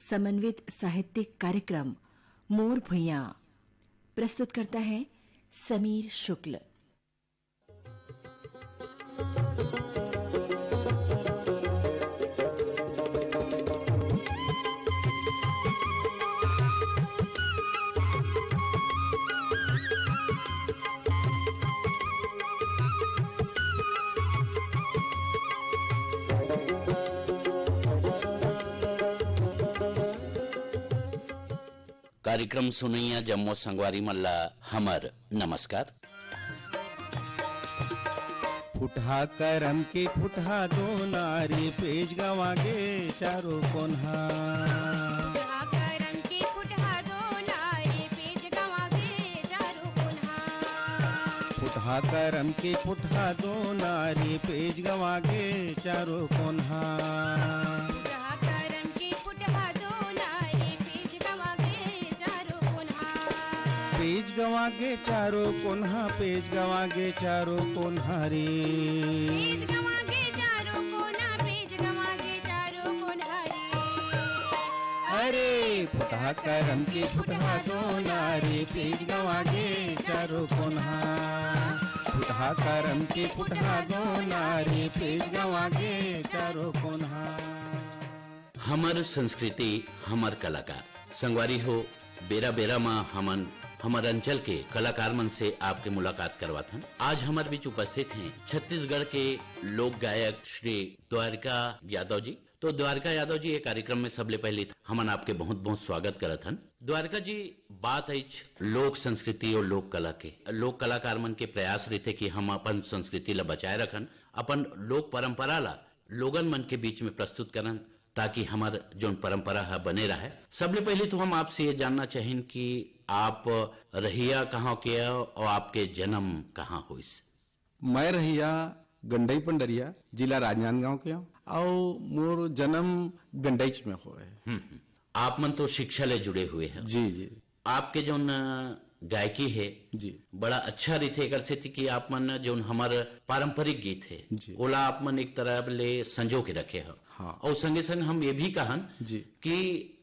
समन्वित साहित्यिक कार्यक्रम मोर भुइयां प्रस्तुत करता है समीर शुक्ल। कार्यक्रम सुनैया जम्मो संगवारी मल्ला हमर नमस्कार। फुटहा करम के फुटहा दो नारी पेज गवागे चारों कोन्हा। फुटहा करम के फुटहा दो नारी पेज गवागे चारों कोन्हा। फुटहा करम के फुटहा दो नारी पेज गवागे चारों कोन्हा। फुटहा करम के फुटहा दो नारी पेज गवागे चारों कोन्हा। पेज गवागे चारों कोन्हा, पेज गवागे चारों कोन्हा रे। पेज गवागे चारों कोन्हा, पेज गवागे चारों कोन्हा रे। अरे फुटहा करम के फुटहा दो नारी पेज गवागे चारों कोन्हा। फुटहा करम के फुटहा दो नारी पेज गवागे चारों कोन्हा। हमर संस्कृति हमर कलाकार संगवारी हो बेरा बेरा माँ हमन हमर अंचल के कलाकार मन से आपके मुलाकात करवाथन। आज हमारे बीच उपस्थित हैं छत्तीसगढ़ के लोक गायक श्री द्वारका यादव जी। तो द्वारका यादव जी ये कार्यक्रम में सबले पहले हमन आपके बहुत बहुत स्वागत करत हन। द्वारका जी, बात है लोक संस्कृति और लोक कला के। लोक कलाकार मन के प्रयास रहते कि हम अपन संस्कृति ला बचाए रखन, अपन लोक परंपरा ला लोगन मन के बीच में प्रस्तुत करन, ताकि हमार जो परंपरा है बने रहे। सबले पहले तो हम आपसे ये जानना चाहें कि आप रहिया कहाँ के और आपके जन्म कहाँ हुई? मैं रहिया गंडई पंडरिया, जिला राजनांदगांव के हूँ और मोर जन्म गंडईच में हुआ है। आप मन तो शिक्षा ले जुड़े हुए हैं। जी जी। आपके जो गायकी है जी बड़ा अच्छा रीते कर से थी कि आप मन जो हमारे पारंपरिक गीत है जी। ओला आप मन एक तरह ले संजो के रखे हो। हाँ। और संगे संग हम ये भी कहन जी कि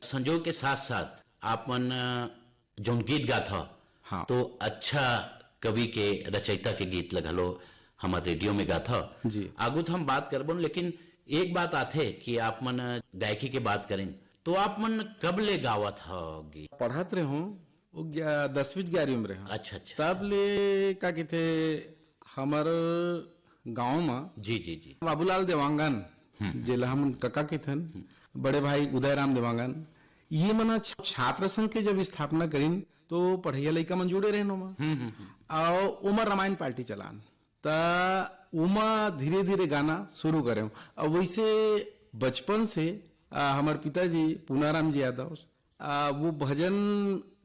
संजो के साथ साथ आप मन जो गीत गात हो, हाँ। तो अच्छा कवि के रचयिता के गीत लगलो हमारे रेडियो में गात हो जी। आगू तो हम बात करबो, लेकिन एक बात आते कि आप मन गायकी के बात करें तो आप मन कब ले गावत हो गीत? पढ़त रहे हूँ 10वीं 11वीं में रहे। अच्छा अच्छा। तब ले का कहते हमार गांव में जी जी जी। बाबूलाल देवांगन जेला हम कका के थन, बड़े भाई उदयराम देवांगन, ये मना छात्र संघ के जब स्थापना करीन तो पढ़ैया लड़का मन जुड़े रहे और उमर रामायण पार्टी चलान ता उमा धीरे धीरे गाना शुरू करे। और वैसे बचपन से हमारे पिताजी पूनाराम जी यादव वो भजन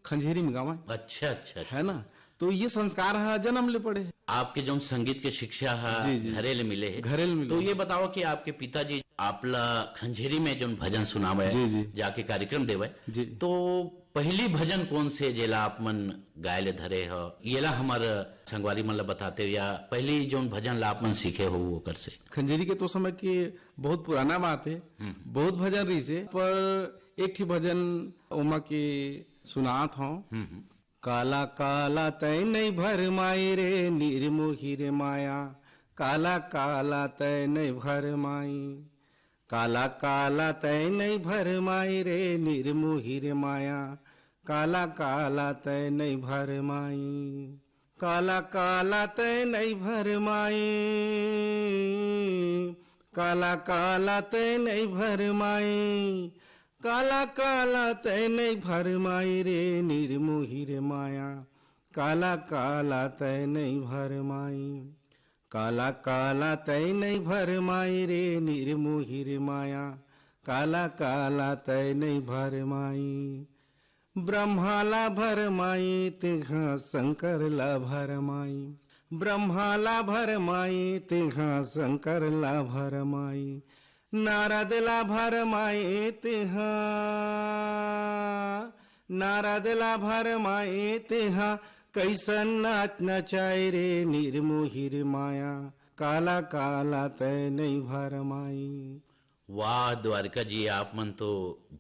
खंजेरी में गावा। अच्छा अच्छा। है ना, तो ये संस्कार है जन्म ले पड़े। आपके जो संगीत के शिक्षा है घरेल मिले है। घरेल मिले। तो ये बताओ कि आपके पिताजी आपला खंजेरी में जो भजन सुनावे जी जी। जाके कार्यक्रम देवे जी। तो पहली भजन कौन से जेला आप मन गायले धरे हो येला हमार संगवारी मन ला बताते हो, या पहली जो भजन ला आप मन सीखे हो वो कर से? खंजेरी के तो समय की बहुत पुराना बात है, बहुत भजन रही से, पर एक ही भजन उमा की सुनात हो। काला काला तय नहीं भर माई रे निर्मोही रे माया, काला काला तय नहीं भर माई, काला काला तय नहीं भर माई रे निर्मोही रे माया, काला काला तय नहीं भर माई, काला काला तय नहीं भर माई, काला काला तय नहीं भर माई, काला काला तय नहीं भर माई रे निर्मोही रे माया, काला काला तय नहीं भर माई, काला काला तय नहीं भर माई रे निर्मोही रे माया, काला काला तय नहीं भर माई, ब्रह्माला भर माई तेहा शंकर ला भर माई, ब्रह्माला भर माई तेहा शंकर ला भर माई, नारद ला भर माई तेहा, नारद ला भर माई तेहा, कैसन नाच नचाए रे निर्मोही रे माया, काला काला तय नहीं भर माई। वाह द्वारिका जी, आप मन तो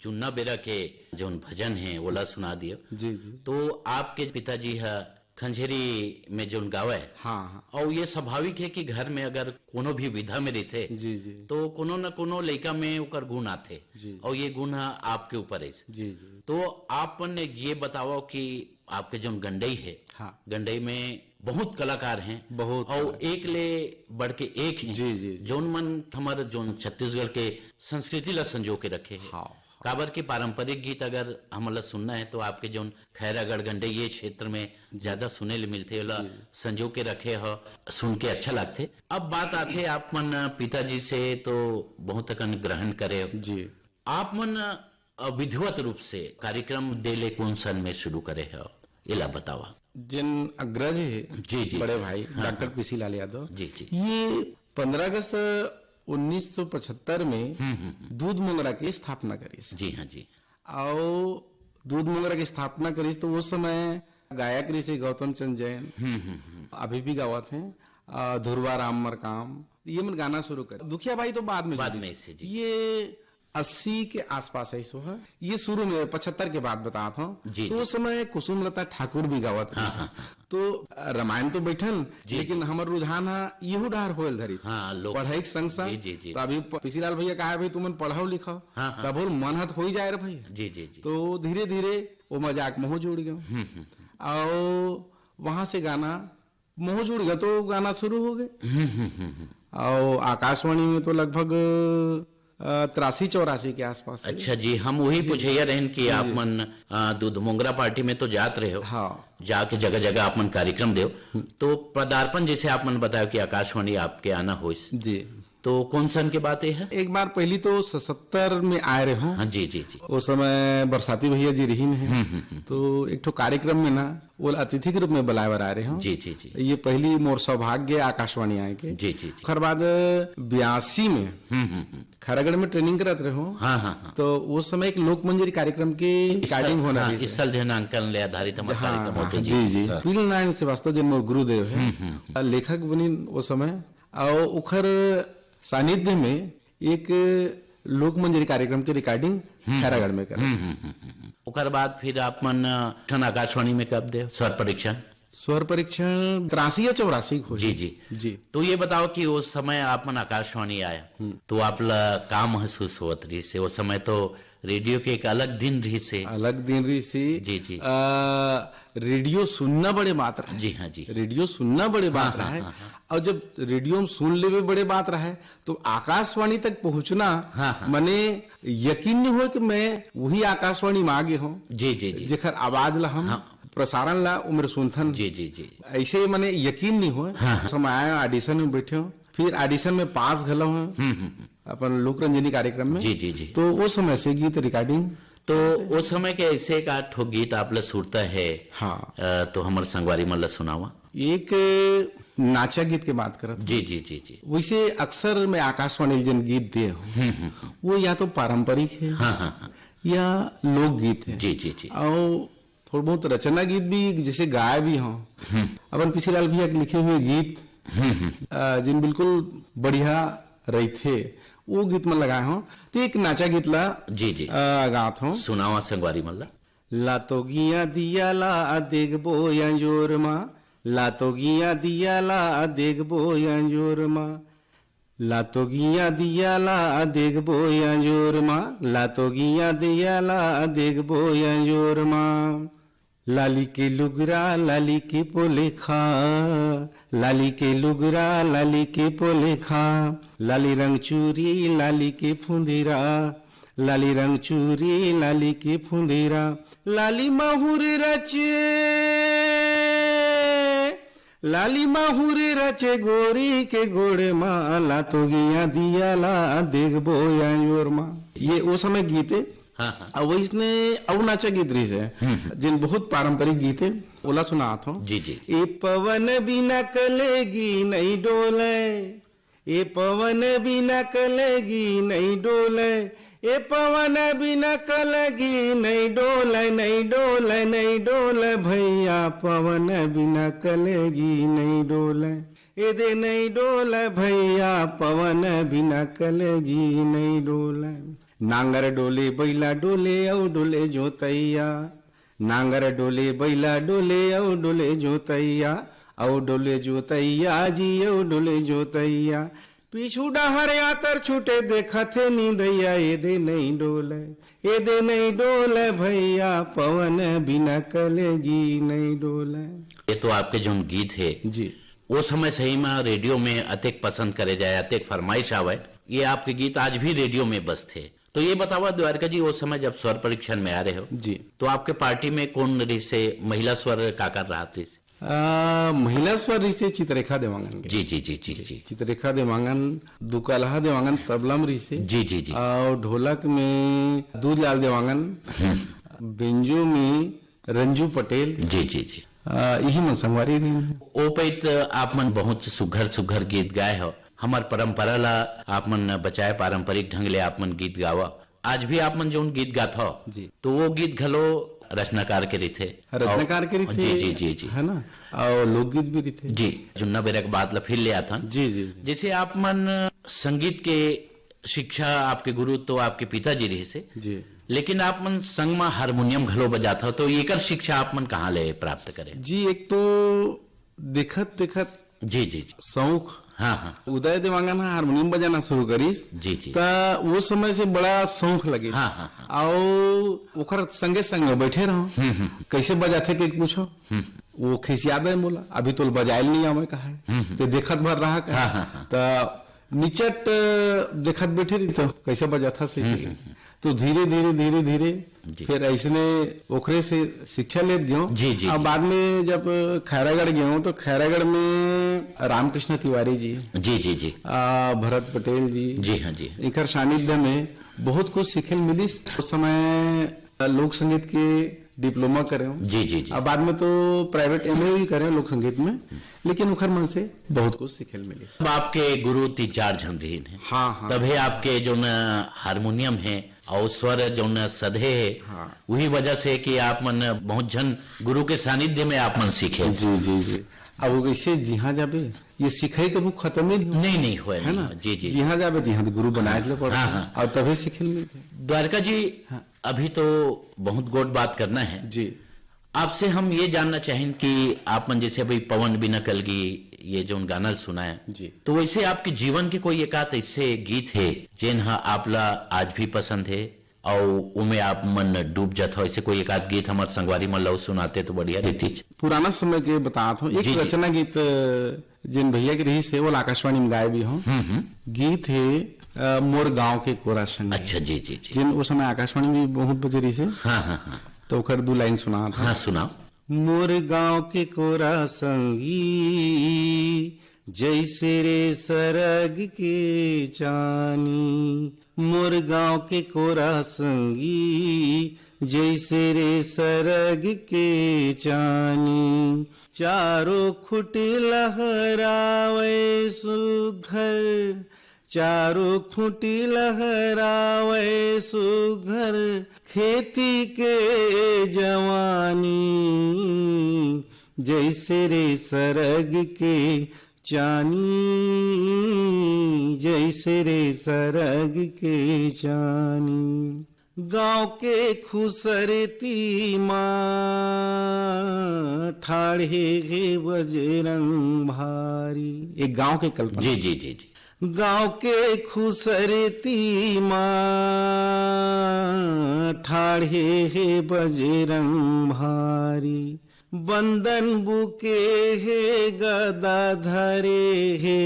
जुन्ना बेरा के जो भजन है ओला सुना दियो। जी जी। तो आपके पिताजी है खंजरी में जो गावे, हाँ हाँ। और ये स्वाभाविक है कि घर में अगर कोनो भी विधा में रहते जी जी। तो कोनो न कोनो लड़का में ओकर गुण आते, जी। और ये गुण आपके ऊपर है। जी जी। तो आपन ये बताओ कि आपके जो गंडई है, हाँ। गंडई में बहुत कलाकार हैं, बहुत और एक ले बढ़ के एक हैं। जी, जी, जी। जोन मन हमारे जोन छत्तीसगढ़ के संस्कृति ला संजो के रखे है। हाँ। काबर के पारंपरिक गीत अगर हमला सुनना है तो आपके जोन खैरागढ़ गंडई ये क्षेत्र में ज्यादा सुने ले मिलते, ओला संजो के रखे हो, सुन के अच्छा लगते। अब बात आते आप मन पिताजी से तो बहुत अकन ग्रहण करे जी। आप मन विधिवत रूप से कार्यक्रम देले कौन सन में शुरू करे हो, इला बतावा। जिन अग्रज है जी, जी। बड़े भाई डॉक्टर पीसी लाल यादव, जी, जी। ये 15 अगस्त 1975 में दूध मोगरा की स्थापना करी। जी हाँ जी। और दूध मोगरा की स्थापना करी तो उस समय गायक ऋषि गौतम चंद जैन अभी भी गावत हैं, ध्रुवा राम मरकाम, ये मन गाना शुरू कर। दुखिया भाई तो बाद बाद जुड़ी। में से जी। ये 80 के आसपास है सो है, ये शुरू में 75 के बाद बताता हूँ। जी, तो उस समय कुसुमलता ठाकुर भी गावत रही। तो रामायण तो बैठन, लेकिन हमार रुझान यहू डार होल धरी हाँ, लोग पढ़ाई के संग संग। जी, जी, जी। तो अभी पीसीलाल भैया कहा भाई तुमन पढ़ाओ लिखाओ, तब बोल मन हाथ हो ही जाए रे भाई। जी, जी, जी। तो धीरे धीरे वो मजाक मोह जुड़ गया, और वहां से गाना मोह जुड़ गया तो गाना शुरू हो गए। और आकाशवाणी में तो लगभग 83-84 के आसपास से। अच्छा जी, हम वही पूछे रहन कि आप मन दूध मोंगरा पार्टी में तो जात रहे हो, हाँ। जाके जगह जगह आप मन कार्यक्रम दो, तो पदार्पण जैसे आप मन बताया कि आकाशवाणी आपके आना हो, जी। तो कौन सन के बात है? एक बार पहली तो 77 में आए रहे हूँ। हाँ जी, जी, जी। उस समय बरसाती भैया जी रही में तो एक ठो कार्यक्रम में ना वो अतिथि के रूप में बुलाए आ रहे हूँ। जी, जी, जी। ये पहली मोर सौभाग्य आकाशवाणी आए के। जी, जी, जी। खर बाद 82 में खैरागढ़ में ट्रेनिंग करत रहे हो। हाँ, हाँ, हाँ। तो उस समय एक लोक मंजरी कार्यक्रम की रिकॉर्डिंग होना हाँ, रही। स्थल ध्यानांकन ले आधारित हमारा कार्यक्रम होते। जी जी। पील नारायण श्रीवास्तव जिन मोर गुरुदेव है, लेखक बनी उस समय, और उखर सानिध्य में एक लोक मंजरी कार्यक्रम की रिकॉर्डिंग खैरागढ़ में कर। ओकर बाद फिर आप मन आकाशवाणी में कब दे स्वर परीक्षण? स्वर परीक्षण 83 या 84 को। जी, जी, जी। तो ये बताओ कि उस समय आप मन आकाशवाणी आया तो आप का महसूस होत रही से? उस समय तो रेडियो के एक अलग दिन रही से। अलग दिन रही सी। जी, जी। रेडियो सुनना बड़े बात रहा। जी हाँ जी। रेडियो सुनना बड़े बात रहा है, और जब रेडियो में सुन ले बड़े बात रहा है तो आकाशवाणी तक पहुंचना, मने यकीन नहीं हो कि मैं वही आकाशवाणी में आगे हूँ। जी, जी, जी। जेखर आवाज ला हम प्रसारण ला उम्र सुनथन। जी, जी, जी। ऐसे मने यकीन नहीं हो। समय आया ऑडिशन में बैठे हो, फिर ऑडिशन में पास घलो हूँ अपन लोक रंजनी कार्यक्रम में। जी, जी, जी। तो वो समय से गीत रिकॉर्डिंग। तो उस समय के ऐसे का ठो गीत आप ला सुरता है? हाँ। तो हमारे संगवारी मन ला सुनावा। एक नाचा गीत के बात करत। जी, जी, जी, जी। वैसे अक्सर मैं आकाशवाणी जिन गीत दे हूँ वो या तो पारंपरिक है, या लोकगीत है। जी, जी, जी। और थोड़ा बहुत रचना गीत भी जैसे गाय भी हों। अपन पीसीलाल भैया के लिखे हुए गीत जिन बिल्कुल बढ़िया रही थे, वो गीत में लगाए हों। तो एक नाचा गीत ला जी, जी। गात हूँ। सुनावा संगवारी मन ला। ला तो गिया दिया ला देखबो अंजोर मा, ला तो गिया दिया ला देखबो अंजोर मा, ला तो गिया दिया ला देखबो अंजोर मा, ला तो गिया दिया ला देखबो अंजोर मा। लाली के लुगरा लाली के पोले खा, लाली के लुगरा लाली के पोले खा, लाली रंग चूरी लाली के फुंदेरा, लाली रंग चूरी लाली के फुंदेरा, लाली माहुर रचे, लाली माहुर रचे गोरी के गोड़े माँ, ला तो गिया दिया ला देखबो अंजोर माँ। ये वो समय गीत है। अब वो इसने अब नाचा गीत रही है जिन बहुत पारंपरिक गीत है, ओला सुनात हूँ। जी, जी। ए पवन बिना कलेगी नहीं डोले, ए पवन बिना कलेगी नहीं डोले, ए पवन बिना कलेगी नहीं डोले, नहीं डोले नहीं डोले भैया, पवन बिना कलेगी नहीं डोले। एदे नहीं डोल भैया पवन बिना कलगी नहीं डोल। नांगर डोले बैला डोले औ डोले जोतैया, नांगर डोले बैला डोले औ डोले जोतैया, औ डोले जोतैया जी औ डोले जोतैया। पीछू डहर यातर छूटे देखा थे नींदैया, एदे नहीं डोले एदे नहीं डोले भैया पवन बिना कलगी नहीं डोले। ये तो आपके जो गीत है जी वो समय सही में रेडियो में अतिक पसंद करे जाए, अतिक फरमाइश आवे, ये आपके गीत आज भी रेडियो में बसते। तो ये बतावा द्वारका जी, वो समय जब स्वर परीक्षण में आ रहे हो जी, तो आपके पार्टी में कौन रही से महिला स्वर का कर रहा थी? महिला स्वर रही से चित्ररेखा देवांगन के। जी जी जी जी जी चित्ररेखा देवांगन, दुकलहा देवांगन तबला में रही से। जी जी जी। और ढोलक में दूधलाल देवांगन, बेंजो में रंजू पटेल। जी जी जी। यही मन संगवारी रही है। ओ पैत आप मन बहुत सुघर सुघर गीत गाए हो, हमार परंपरा ला आप मन बचाए, पारंपरिक ढंग ले आप मन गीत गावा। आज भी आप मन जो गीत गात हो जी, तो वो गीत घलो रचनाकार के रीथे, रचनाकार के रीथे। जी जी जी जी, है ना, और लोकगीत भी रीथे। जी। जुन्ना बेरक बात ला फिर ले आता। जी जी जी। जैसे आप मन संगीत के शिक्षा आपके गुरु तो आपके पिताजी रही से जी, लेकिन आप मन संग में हारमोनियम घलो बजाता हो, तो एकर शिक्षा आप मन कहाँ ले प्राप्त करें? जी एक तो देखत देखत जी जी जी। शौक, हाँ हाँ। उदय देवांगन हारमोनियम बजाना शुरू करीस जी जी। ता वो समय से बड़ा शौक लगे। हाँ हाँ हाँ। और ओकर संगे संगे बैठे रहो, कैसे बजाते के पूछो, वो खिसियाद है, बोला अभी तो बजाइल नहीं आवे कहा है, तो देखत भर रहा हाँ, हाँ, कहा हाँ। तो निचट देखत बैठे रही तो कैसे बजाता सीख। तो धीरे धीरे धीरे धीरे फिर ऐसने ओखरे से शिक्षा ले गयो। जी, जी, और जी। बाद में जब खैरागढ़ गयो तो खैरागढ़ में रामकृष्ण तिवारी जी, जी जी जी भरत पटेल जी, जी हाँ जी। इनकर सानिध्य में बहुत कुछ सीखे मिली। उस समय लोक संगीत के डिप्लोमा करे हूँ। जी जी जी। अब बाद में तो प्राइवेट एमए भी करे लोक संगीत में, लेकिन उखर मन से बहुत कुछ सीखे मिली। अब आपके गुरु 3-4 जन रहीन है, हाँ हाँ। तभी आपके जो न हारमोनियम है और स्वर जो न सधे है, हाँ। वही वजह से कि आप मन बहुत जन गुरु के सानिध्य में आप मन सीखे। जी जी जी। अब वो कैसे जिहाँ जाबे ये सिखाई कभी खत्म ही नहीं नहीं नहीं हुआ है ना। जी जी। जिहाँ जाबे तिहाँ तो गुरु बनाए थे पड़ता हाँ, है, हाँ। और तभी सीखे मिलते। द्वारका जी, अभी तो बहुत गोट बात करना है जी। आपसे। हम ये जानना चाहें कि आप मन जैसे भाई पवन बिना कलगी ये जो गाना सुना है जी, तो वैसे आपके जीवन के कोई एक आध ऐसे गीत है जिन आपला आज भी पसंद है और उनमें आप मन डूब जाता हो, ऐसे कोई एक आध गीत हमारे संगवारी मन लो सुनाते तो बढ़िया रहती। पुराना समय के बताता हूँ। एक जी, जी। रचना गीत जिन भैया की रही से वो आकाशवाणी में गाए भी हूँ। गीत है मोर गांव के कोरा संग। अच्छा जी जी जी। जिन उस समय आकाशवाणी में भी बहुत बजे रही से। हाँ हाँ हाँ तो ओकर 2 लाइन सुना था। हाँ सुनाओ। मोर गांव के कोरा संगी जैसे रे सरग के चानी, मोर गांव के कोरा संगी जैसे रे सरग के चानी। चारों खुट लहरावे सुघर, चारों खुट लहरावे सुघर खेती के जवानी, जैसे रे सरग के चानी, जैसे रे सरग के चानी। गांव के खुसरती माँ ठाड़े हे बजरंग भारी। एक गांव के कल्पना। जी जी जी जी। गांव के खुसरती माँ ठाड़े हे बजरंग भारी। बंदन बुके हे गदा धरे हे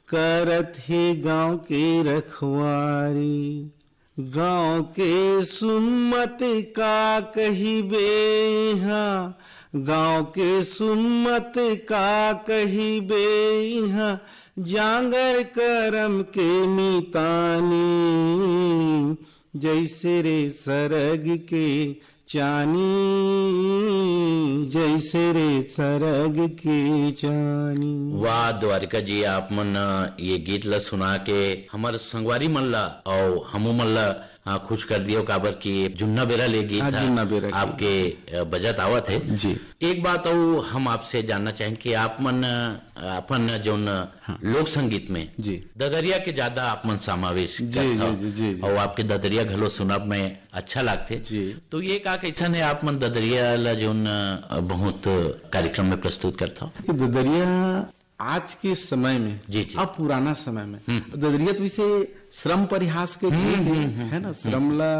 करत हे गांव के रखवारी। गांव के सुम्मत का कहिबे यहाँ, गांव के सुम्मत का कहिबे यहाँ, जांगर करम के मितानी, जैसे रे सरग के चानी, जैसे रे सरग के चानी। वाह द्वारिका जी, आप मन ये गीत ला सुना के हमारे संगवारी मन ला और हमू मन ला खुश कर दियो काबर की जुन्ना बेरा ले गई हाँ, था जुन्ना बेरा की। आपके बजट आवत है जी। एक बात और हम आपसे जानना चाहें कि आप मन अपन जो लोक संगीत में जी। ददरिया के ज्यादा आप मन समावेश जी, करत हव। जी, जी, जी। और आपके ददरिया घलो सुनब में अच्छा लगते जी। तो ये का कैसन है आप मन ददरिया ला जोन बहुत कार्यक्रम में प्रस्तुत करता हो कि ददरिया आज के समय में जी, जी। अब पुराना समय में ददरिया तो इसे श्रम परिहास के गीत है ना, श्रम ला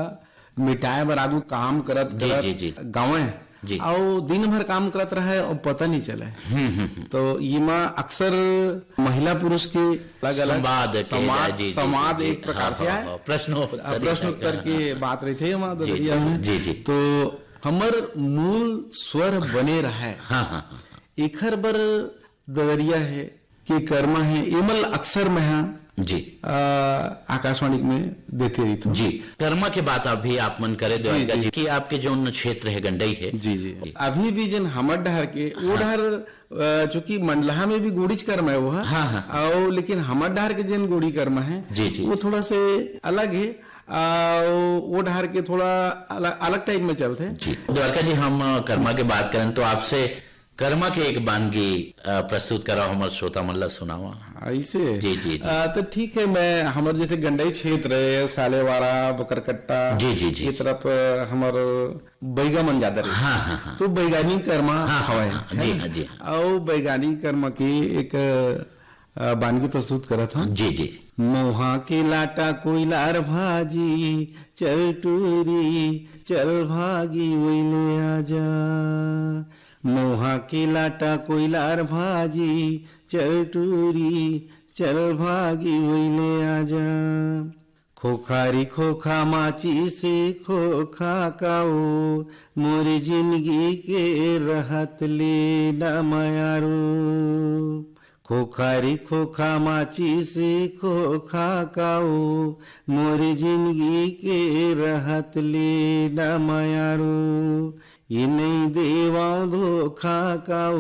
मिटाए बर आदमी काम करत जी, जी, जी। करत गाँव जी। और दिन भर काम करत रहे और पता नहीं चले। तो ये माँ अक्सर महिला पुरुष के अलग अलग संवाद के संवाद जी, जी, संवाद जी, एक प्रकार से है, प्रश्न उत्तर की बात रही थी वहाँ जी, ददरिया में। जी, जी। तो हमर मूल स्वर बने रहे हाँ एखर बर ददरिया है कि कर्मा है एमल अक्सर मैं जी आकाशवाणी में देते रही थी। जी कर्मा के बात अभी आप मन करे द्वारका जी। जी कि आपके जो क्षेत्र है गंडई है जी जी अभी भी जन हमर डहर के वो डहर चूंकि मंडला में भी गोड़ीच कर्म है वो है। हाँ। और लेकिन हमर डहर के जन गोड़ी कर्म है जी, जी। वो थोड़ा से अलग है। वो डहर के थोड़ा अलग टाइप में चलते हैं। जी द्वारका जी हम कर्मा के बात करें तो आपसे कर्मा के एक वानगी प्रस्तुत कराओ हमारे श्रोता मल्ला सुनावा ऐसे जी, जी, जी। तो ठीक है मैं हमारे जैसे गंडई क्षेत्र है सालेवाड़ा बकरकट्टा जी, जी, जी। ये तरफ हमार बैगा मन ज्यादा रहे। हाँ। तो वैज्ञानिक कर्मा हाँ, हवाए हाँ, जी, हाँ, जी, और वैज्ञानिक कर्मा की एक वानगी प्रस्तुत करा था। जी जी मोहा के लाटा कोयलार भाजी चल टूरी चल भागी वैले आजा। मोहा के लाटा कोयलार भाजी चल टूरी चल भागी वैले आजा। खोखारी खोखा माची से खोखा काओ मोरी जिंदगी के रहत ले न मायारो। खोखारी खोखा माची से खोखा काओ मोरी जिंदगी के रहत ले न मायारो। ये नहीं देवा धोखा काओ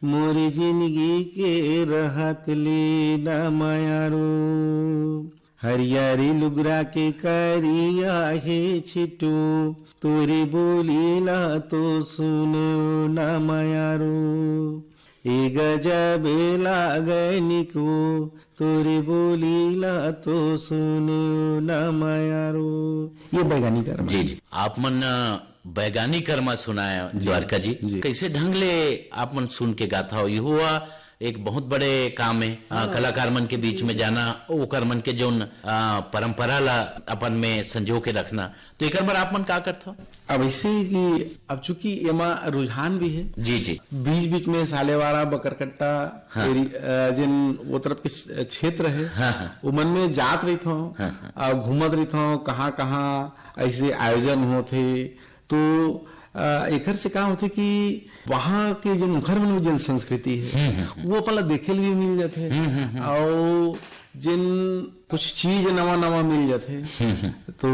मोरी जिंदगी के रहत ले न मायारो। हरियारी लुगरा के करिया है छिटू तोरी बोली ला तो सुनो न मायारो। ए गजब लागनिको तोरी बोली ला तो सुनो न मायारो। ये वैज्ञानिक कर्म जी जी आप मन वैज्ञानिक कर्मा सुनाया द्वारका जी कैसे ढंग ले आप मन सुन के गाथा हो ये हुआ एक बहुत बड़े काम है कलाकार मन के बीच में जाना वो कर मन के जो परंपरा ला अपन में संजो के रखना तो एक बार आप मन का करता अब ऐसे कि अब चूंकि एमा रुझान भी है जी जी बीच बीच में सालेवाड़ा बकरकट्टा जिन वो तरफ के क्षेत्र है वो मन में जात रही थो और घूमत रही थो कहाँ कहाँ ऐसे आयोजन होते तो एकर से का होते कि वहाँ के जो मुखर मन में जन संस्कृति है वो अपन देखे भी मिल जाते और जिन कुछ चीज नवा नवा मिल जाते तो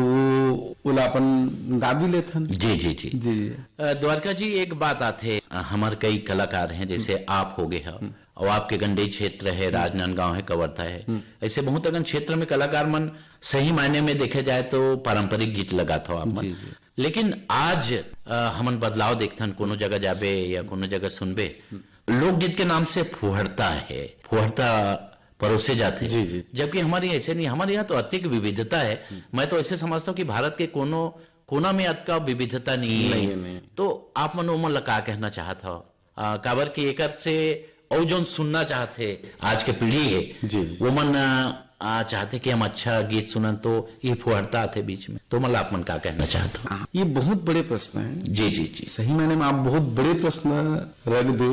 वो अपन गा भी लेथन। जी जी जी जी द्वारका जी एक बात आते हमारे कई कलाकार हैं जैसे आप हो गए हैं और आपके गंडई क्षेत्र है राजनांदगांव है कवर्धा है ऐसे बहुत अगन क्षेत्र में कलाकार मन सही मायने में देखे जाए तो पारंपरिक गीत लगाता हो आप मन लेकिन आज हमन बदलाव देखथन कोनो जगह जाबे या कोनो जगह सुनबे लोकगीत के नाम से फुहड़ता परोसे जाते जी, जी। जबकि हमारे ऐसे नहीं हमारे यहाँ तो अतिक विविधता है मैं तो ऐसे समझता हूँ कि भारत के कोना में अत का विविधता नहीं है तो आप मन उमन का कहना चाहता हो काबर की एकर से और जो सुनना चाहते आज के पीढ़ी है जी, जी। वो मन चाहते कि हम अच्छा गीत सुनन तो ये फुहड़ता आते बीच में तो मतलब आप मन का कहना चाहते हो ये बहुत बड़े प्रश्न है। जी जी जी सही मायने में आप बहुत बड़े प्रश्न रख दो।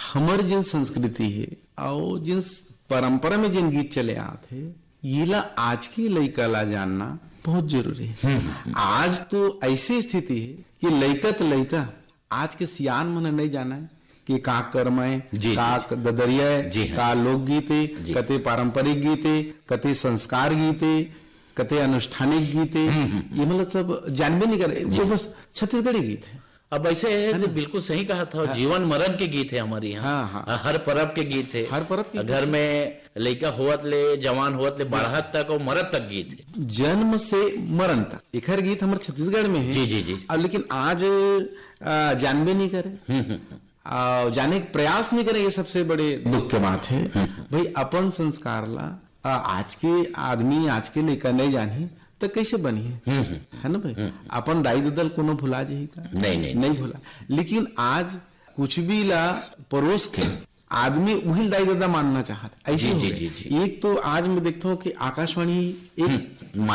हमार जिन संस्कृति है और जिन परंपरा में जिन गीत चले आते ये ला आज की लड़का ला जानना बहुत जरूरी है। आज तो ऐसी स्थिति है कि लड़का आज के सियान मन नहीं जाना है कि का कर्म है का ददरिया है का लोकगीत है कते पारंपरिक गीत है कते संस्कार गीत है कते अनुष्ठानिक गीत है ये मतलब सब जानबे नहीं करे वो बस छत्तीसगढ़ी गीत है। अब ऐसे है जो बिल्कुल सही कहा था, जीवन मरण के गीत है हमारे यहाँ। हाँ, हर पर्व के गीत है, हर पर्व के घर में लड़का होत ले, जवान होत ले, बढ़त तक और मरत तक गीत है। जन्म से मरण तक एक हर गीत हमारे छत्तीसगढ़ में है। जी जी जी। अब लेकिन आज जानबे नहीं करे, जाने का प्रयास नहीं करे, ये सबसे बड़े दुख के बात है। भाई अपन संस्कार ला आज के आदमी, आज के लेकर नहीं जानी तो कैसे बनी है ना भाई। अपन दाई ददल कोनो भुला जाही का? नहीं भुला। लेकिन आज कुछ भी ला परोस के आदमी वही दाई दादा मानना चाहता, ऐसे हो गए। एक तो आज मैं देखता हूँ कि आकाशवाणी एक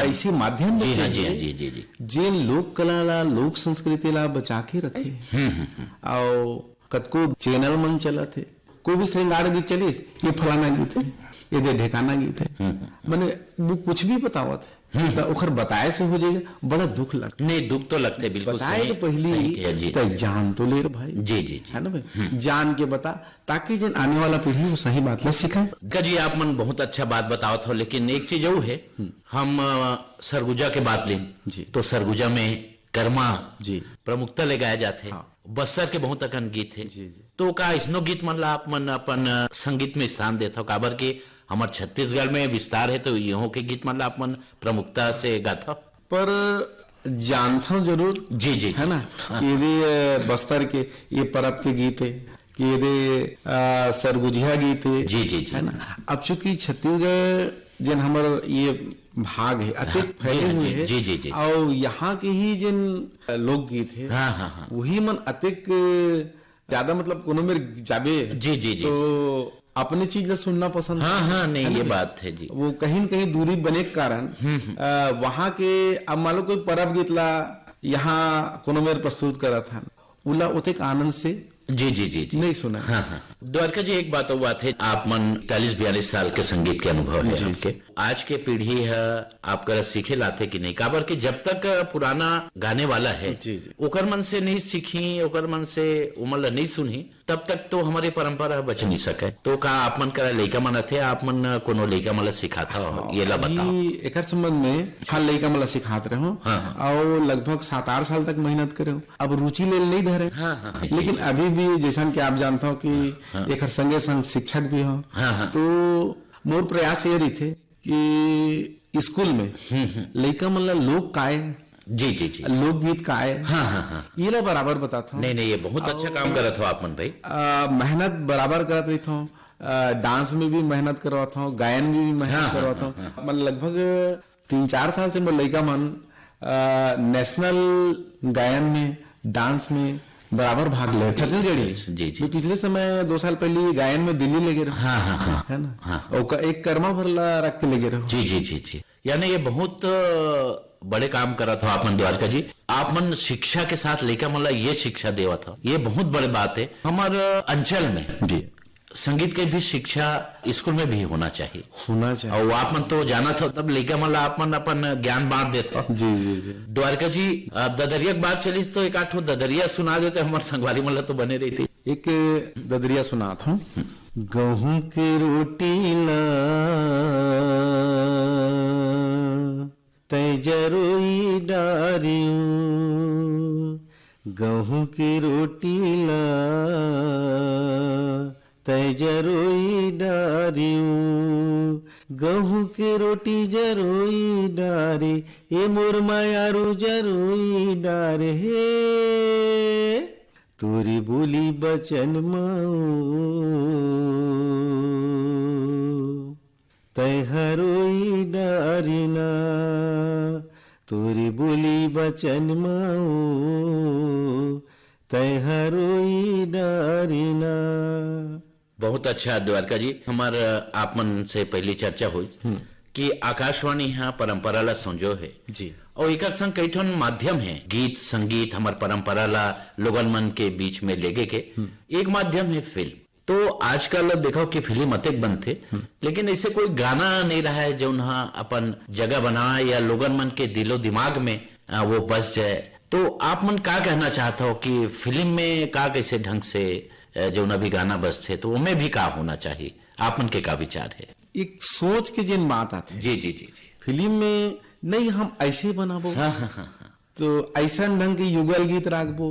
ऐसे माध्यम जिन लोक कला ला, लोक संस्कृति ला बचा के रखे। और कतको चैनल मन चला थे, कोई भी श्रृंगार गीत चलिस, ये फलाना गीत है, ये दे ढेकाना गीत है, मैंने वो कुछ भी बतावत है। ओखर बताए से हो जाएगा, बड़ा दुख लगता। नहीं, दुख तो लगते, बिल्कुल बताए तो पहली तो जान तो ले रे भाई। जी जी है ना भाई, जान के बता, ताकि जन आने वाला पीढ़ी वो सही बात ला सीखे। जी आप मन बहुत अच्छा बात बताओ था, लेकिन एक चीज वो है, हम सरगुजा के बात लें तो सरगुजा में कर्मा जी प्रमुखता ले गाया जाते हैं। बस्तर के बहुत अकन गीत है। तो का इसनो गीत मन ला आप मन अपन संगीत में स्थान देता हो? काबर के हमारे छत्तीसगढ़ में विस्तार है, तो यहाँ के गीत मतलब आप मन प्रमुखता से गाता? पर जानता हूँ जरूर। जी जी है ना। ये बस्तर के ये परब के गीत है कि ये सरगुजिया गीत है। जी जी जी। है ना। अब चूंकि छत्तीसगढ़ जन हमारा ये भाग है, अतिक फैले हुए है। जी जी जी। और यहाँ के ही जिन लोकगीत है, हाँ, वही मन अतिक ज्यादा, मतलब कोनो मेरे जाबे। जी जी जी। तो अपने चीज ला सुनना पसंद। हाँ, नहीं ये बात है जी। वो कहीं न कहीं दूरी बने के कारण वहां के, अब मान लो कोई परब गीत ला यहाँ कोनो मेरे प्रस्तुत करा था, उला उतक आनंद से जी जी जी नहीं सुना। हाँ। द्वारका जी एक बात हुआ थे, आप मन 40-42 साल के संगीत के अनुभव है आपके। आज के पीढ़ी है आपका सीखे लाते कि नहीं? काबर कि जब तक पुराना गाने वाला है ओकर मन से नहीं सीखी, ओकर मन से उमल नहीं सुनी, तब तक तो हमारी परंपरा बच नहीं सके। तो का आप मन करा लइका मन थे, आप मन कोनो लइका मन सिखाता हो? ये ला बताओ। एक संबंध में हाँ लइका मला सिखात रहे हो और लगभग 7-8 साल तक मेहनत करे हो। अब रुचि ले नहीं धरे। लेकिन अभी भी जैसा कि आप जानता हो कि एक संगे संग शिक्षक भी हो, तो मोर प्रयास ये रही थे कि स्कूल में लइका मन ला लोक काय जी जी जी लोकगीत का है। हाँ। ये ला बराबर बताता हूँ। नहीं ये बहुत अच्छा काम करत हो आप मन भाई। मेहनत बराबर करत रही हूँ, डांस में भी मेहनत करवाता हूँ, गायन में भी मेहनत करवाता हूँ। मतलब लगभग 3-4 साल से मैं लड़का मन नेशनल गायन में, डांस में बराबर भाग ले। छत्तीसगढ़ी जी जी। पिछले समय 2 साल पहले गायन में दिल्ली ले गए। हाँ है ना। और एक कर्मा भरला रख के ले गए। जी जी जी जी। यानी ये बहुत बड़े काम करा था आप मन द्वारका जी। आप मन शिक्षा के साथ लेकर मतलब ये शिक्षा देवा था, ये बहुत बड़ी बात है। हमारे अंचल में जी संगीत की भी शिक्षा स्कूल में भी होना चाहिए। और आप मन तो जाना था तब लेकर मतलब आप मन अपन ज्ञान बांट देते। जी जी जी। द्वारका जी ददरिया की बात चली तो एक आठ ददरिया सुना देते, हमारे संगवारी मतलब तो बने रही थी। एक ददरिया सुना था। गेहूं की रोटी ला तै जरोई डारियूं, गेहूं की रोटी ला तै जरोई डारियूं, गेहूं की रोटी जरोई डारे, ए मोर मायारू जरोई डारे हे, तोरी बोली बचन माओ तै हरोई डारिना, तोरी बोली बचन माओ तै हरोई डारिना। बहुत अच्छा द्वारका जी। हमारे आप मन से पहली चर्चा हुई कि आकाशवाणी यहाँ परंपरा ला संजो है जी, और एक संग कई ठन माध्यम है गीत संगीत हमार परंपरा ला लोगन मन के बीच में लेगे के। एक माध्यम है फिल्म। तो आजकल देखो कि फिल्म अतेक बनते, लेकिन ऐसे कोई गाना नहीं रहा है जो अपन जगह बनाए या लोगन मन के दिलो दिमाग में वो बस जाए। तो आप मन का कहना चाहता हो कि फिल्म में का कैसे ढंग से जो भी गाना बजते तो उनमें भी का होना चाहिए? आप मन के का विचार है? एक सोच के जिन बात आते जी जी जी जी। फिल्म में नहीं हम ऐसे बनाबो, तो ऐसा ढंग के युगल गीत राखबो,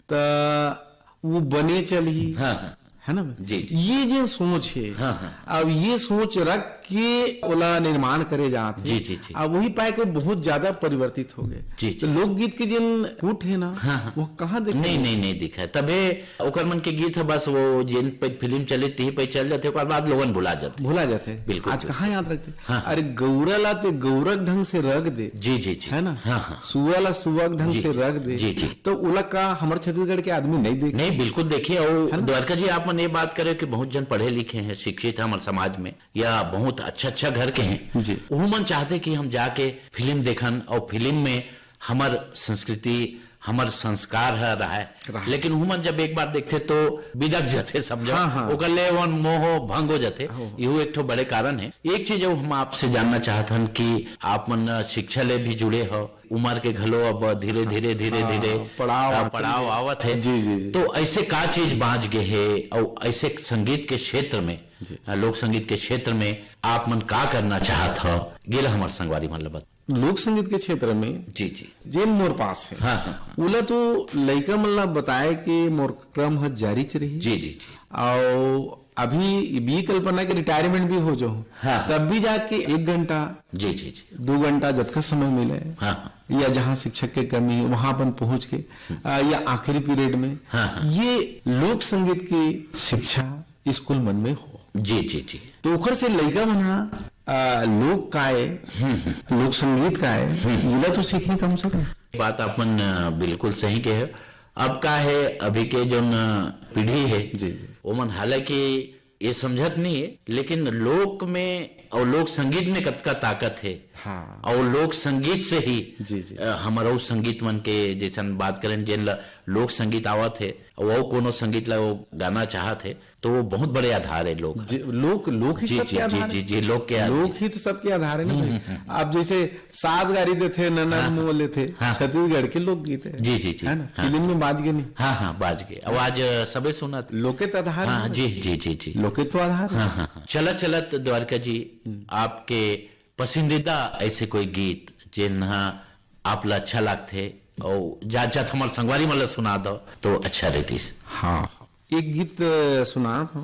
तो वो बने चली, हाँ हाँ है ना। जी, जी। ये जो सोच है, हाँ, हाँ। अब ये सोच रख के ओला निर्माण करे जाते, जी, जी, जी। अब वही पाए के बहुत ज्यादा परिवर्तित हो गए। जी, तो लोकगीत के जिन फूट है ना, हाँ, हाँ। वो कहाँ देखे? नहीं दिखा है। तबे ओकर मन के गीत है, बस वो जिन पे फिल्म चले ती पे चल जाते, ओकर बाद लोगन भुला जाते। भुला जाते, बिल्कुल, आज बिल्कुल। कहाँ याद रखते। हाँ। अरे गौरा लाते गौरक ढंग से रख दे, जी जी जी, है ना। हाँ हाँ सुआ ला सुवक ढंग जी, से जी। रख दे, जी, जी। तो उला का हमारे छत्तीसगढ़ के आदमी नहीं देखे। नहीं, बिल्कुल देखिए। और द्वारका जी, आप मन ये बात करे कि बहुत जन पढ़े लिखे हैं, शिक्षित हैं हमारे समाज में, या बहुत अच्छा घर के हैं जी। वो मन चाहते कि हम जाके फिल्म देखन, और फिल्म में हमार संस्कृति हमार संस्कार है रहा है, लेकिन हुमन जब एक बार देखते तो बिदक जाते, समझो। हाँ, हाँ। ओकर ले वन मोह भंग हो जाते। यही एक ठो बड़े कारण है। एक चीज जो हम आपसे जानना चाहत हन कि आप मन शिक्षा ले भी जुड़े हो, उम्र के घलो अब धीरे धीरे पड़ाव आवत है। जी, जी, जी। तो ऐसे का चीज बाँच गए है, और ऐसे संगीत के क्षेत्र में, लोक संगीत के क्षेत्र में आप मन का करना चाहत हो, गेला हमारे संगवारी मन ल बता। लोक संगीत के क्षेत्र में जी जी, जेन मोर पास है, हाँ हाँ उला तो लइका मन ला बताए कि मोर क्रम ह जारी च रही। जी जी जी, और अभी भी कल्पना के रिटायरमेंट भी हो जाऊं, हाँ। तब भी जाके 1 घंटा जी जी जी, 2 घंटा जब का समय मिले, हाँ हाँ या जहाँ शिक्षक के कमी वहां अपन पहुंच के, या आखिरी पीरियड में, हाँ, हाँ। ये लोक संगीत की शिक्षा स्कूल मन में हो, जी जी जी, तो ओखर से लइका मना लोक काय, लोक संगीत काय, इला तो सीखे कम से कम। बात अपन बिल्कुल सही कहे। अब का है, अभी के जो पीढ़ी है जी। वो मन हालांकि ये समझत नहीं है, लेकिन लोक में और लोक संगीत में कतका ताकत है। हाँ। और लोक संगीत से ही जी, जी। हमारा संगीत मन के जैसन बात करें, जिन लोक संगीत आवत है, वो कोनो संगीत ला वो गाना चाहत है, तो वो बहुत बड़े आधार है लोक। लोक ही जी सबके जी जी आधार जी है। जी, लोक के आधार। लोक हित सबके आधार है ना भाई। आप जैसे साज गारी देते, ननन मोह लेते, हाँ। छत्तीसगढ़ के लोकगीत है। जी जी जी, है ना, हाँ। फिल्म में बाज गए नहीं, हाँ हाँ बाज गए, आवाज सबे सुना। लोकित आधार है हाँ ना। जी जी जी जी, लोकित्व आधार है। हाँ हाँ हाँ। चलत द्वारका जी, आपके पसंदीदा ऐसे कोई गीत जिन आप ला अच्छा लगते, और जात हमारे संगवारी मतलब सुना दो तो अच्छा रहती। हाँ, एक गीत सुना था।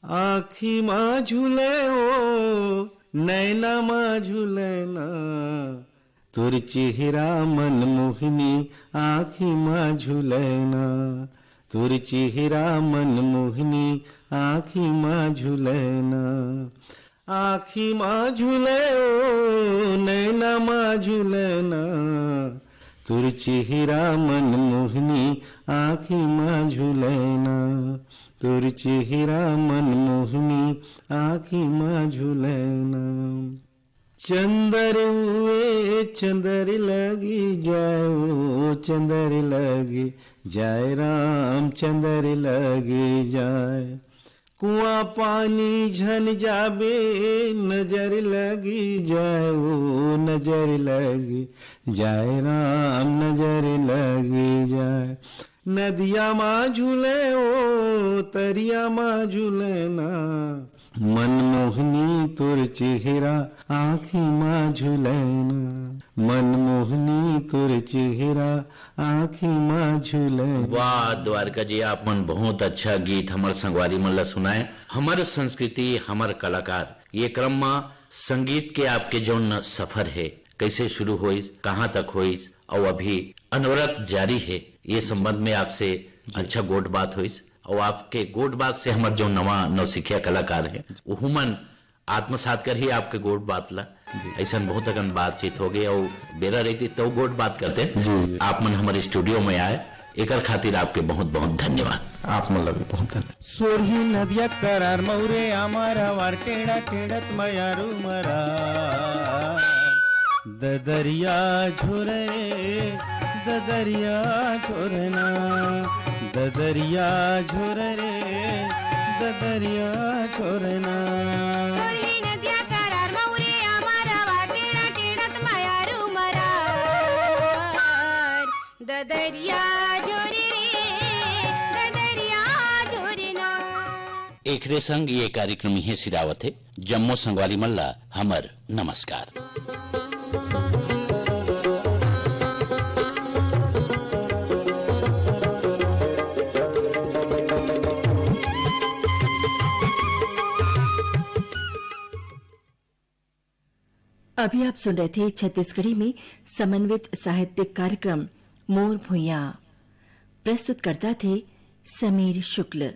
आखी माँ झूले ओ नैना माँ झूले ना, तोर चेहरा मन मोहिनी आखी माँ झूले ना, तोर चेहरा मन मोहिनी आखी माँ झूले ना, आखी माँ झूले ओ नैना माँ झूले ना, तोर चेहरा मन मोहिनी आखी माँ झूले ना, तोर चेहरा मन मोहिनी आखी माँ झूले ना, चंदर हुए चंदर लगी जाए ओ चंदर लगी जाए राम चंदर लगे जाए, कुआं पानी झन जाबे नजर लगी जाए ओ नजर लगी जाए राम नजर लगी जाए, नदिया माँ झूले ओ तरिया माँ झूले ना, मन मोहनी तोर चेहरा आँखी माँ झूले ना, मन मोहनी तोर चेहरा आँखी माँ झूले। वाह द्वारका जी, आप मन बहुत अच्छा गीत हमारे संगवारी मन ला सुनाए। हमारे संस्कृति हमारे कलाकार, ये क्रम में संगीत के आपके जो सफर है, कैसे शुरू हुई, कहाँ तक हुई, और अभी अनवरत जारी है, ये संबंध में आपसे अच्छा गोट बात हुई। और आपके गोट बात से हमारे जो नौसिखिया कलाकार है, वो मन आत्मसात कर ही आपके गोट बात ला ऐसा बहुत अगन बातचीत हो गई, और बेरा रहती तो गोट बात करते। आप मन हमारे स्टूडियो में आए, एकर खातिर आपके बहुत बहुत धन्यवाद। आप मतलब भी बहुत धन्यवाद। सोरही नदिया करार मौरे आमारा वार टेढ़ा टेढ़त मयारू मरा, ददरिया झोरे ददरिया झोरना, ददरिया झोरे ददरिया झोरना। सोरही नदिया करार मौरे आमारा वाटेड़ा टेड़त मायारू मरार, ददरिया झोरे रे ददरिया झोरना। एकरे संग ये कार्यक्रम ही सिरावत है। जम्मू संगवारी मल्ला हमर नमस्कार। अभी आप सुन रहे थे छत्तीसगढ़ी में समन्वित साहित्यिक कार्यक्रम मोर भुइयां। प्रस्तुत करता थे समीर शुक्ल।